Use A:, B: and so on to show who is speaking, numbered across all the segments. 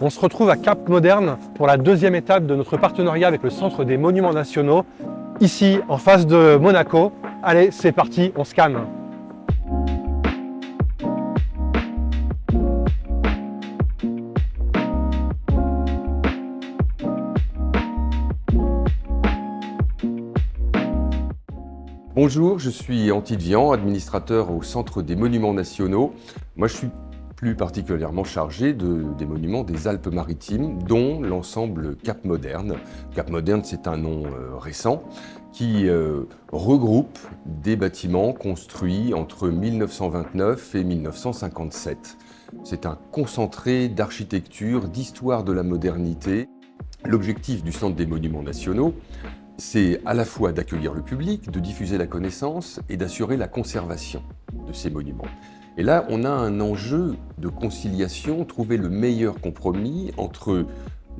A: On se retrouve à Cap Moderne pour la deuxième étape de notre partenariat avec le Centre des Monuments Nationaux, ici en face de Monaco. Allez, c'est parti, on scanne.
B: Bonjour, je suis Antide Vian, administrateur au Centre des Monuments Nationaux. Moi, je suis plus particulièrement chargé des monuments des Alpes-Maritimes, dont l'ensemble Cap Moderne. Cap Moderne, c'est un nom récent qui regroupe des bâtiments construits entre 1929 et 1957. C'est un concentré d'architecture, d'histoire de la modernité. L'objectif du Centre des Monuments Nationaux, c'est à la fois d'accueillir le public, de diffuser la connaissance et d'assurer la conservation de ces monuments. Et là, on a un enjeu de conciliation, trouver le meilleur compromis entre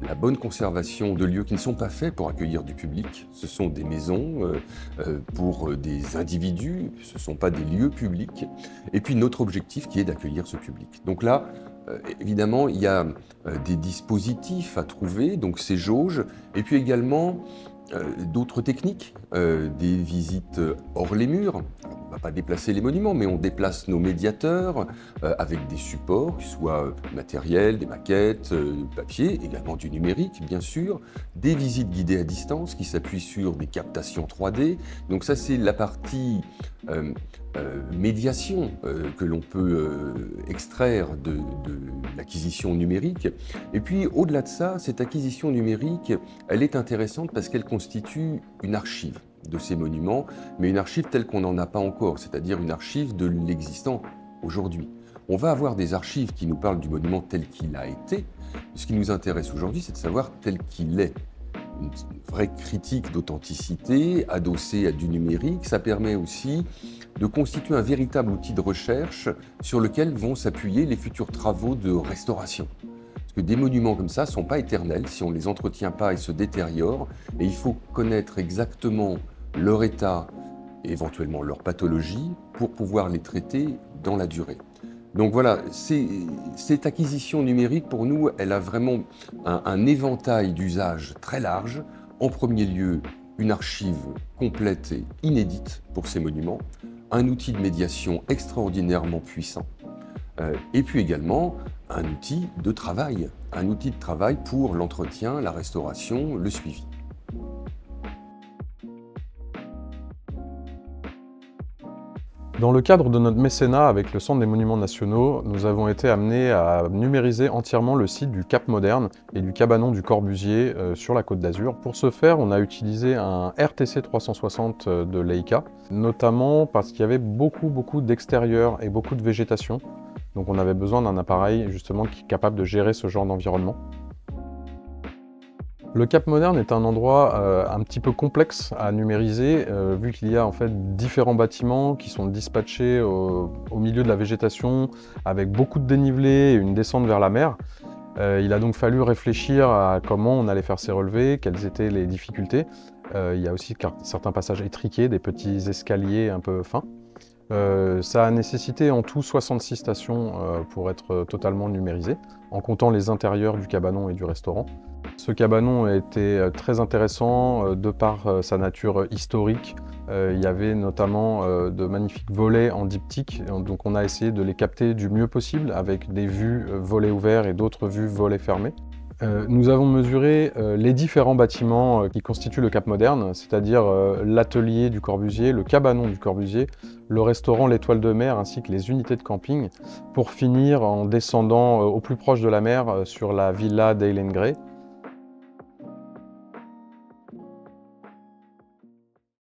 B: la bonne conservation de lieux qui ne sont pas faits pour accueillir du public. Ce sont des maisons pour des individus, ce ne sont pas des lieux publics. Et puis notre objectif qui est d'accueillir ce public. Donc là, évidemment, il y a des dispositifs à trouver, donc ces jauges, et puis également d'autres techniques, des visites hors les murs. Alors, on ne va pas déplacer les monuments, mais on déplace nos médiateurs avec des supports, qui soient matériels, des maquettes, papier, également du numérique, bien sûr, des visites guidées à distance qui s'appuient sur des captations 3D. Donc ça, c'est la partie médiation que l'on peut extraire de l'acquisition numérique. Et puis, au-delà de ça, cette acquisition numérique, elle est intéressante parce qu'elle constitue une archive de ces monuments, mais une archive telle qu'on n'en a pas encore, c'est-à-dire une archive de l'existant aujourd'hui. On va avoir des archives qui nous parlent du monument tel qu'il a été. Ce qui nous intéresse aujourd'hui, c'est de savoir tel qu'il est. Une vraie critique d'authenticité, adossée à du numérique, ça permet aussi de constituer un véritable outil de recherche sur lequel vont s'appuyer les futurs travaux de restauration. Parce que des monuments comme ça ne sont pas éternels si on ne les entretient pas, ils se détériorent, et il faut connaître exactement leur état et éventuellement leur pathologie pour pouvoir les traiter dans la durée. Donc voilà, cette acquisition numérique, pour nous, elle a vraiment un éventail d'usages très large. En premier lieu, une archive complète et inédite pour ces monuments, un outil de médiation extraordinairement puissant, et puis également un outil de travail pour l'entretien, la restauration, le suivi.
C: Dans le cadre de notre mécénat avec le Centre des Monuments Nationaux, nous avons été amenés à numériser entièrement le site du Cap Moderne et du cabanon du Corbusier sur la Côte d'Azur. Pour ce faire, on a utilisé un RTC 360 de Leica, notamment parce qu'il y avait beaucoup d'extérieur et beaucoup de végétation. Donc on avait besoin d'un appareil justement qui est capable de gérer ce genre d'environnement. Le Cap Moderne est un endroit un petit peu complexe à numériser, vu qu'il y a en fait différents bâtiments qui sont dispatchés au milieu de la végétation, avec beaucoup de dénivelé et une descente vers la mer. Il a donc fallu réfléchir à comment on allait faire ces relevés, quelles étaient les difficultés. Il y a aussi certains passages étriqués, des petits escaliers un peu fins. Ça a nécessité en tout 66 stations pour être totalement numérisé, en comptant les intérieurs du cabanon et du restaurant. Ce cabanon a été très intéressant de par sa nature historique. Il y avait notamment de magnifiques volets en diptyque, donc on a essayé de les capter du mieux possible avec des vues volets ouverts et d'autres vues volets fermés. Nous avons mesuré les différents bâtiments qui constituent le Cap Moderne, c'est-à-dire l'atelier du Corbusier, le cabanon du Corbusier, le restaurant l'Étoile de Mer ainsi que les unités de camping, pour finir en descendant au plus proche de la mer sur la villa d'Eilen Gray.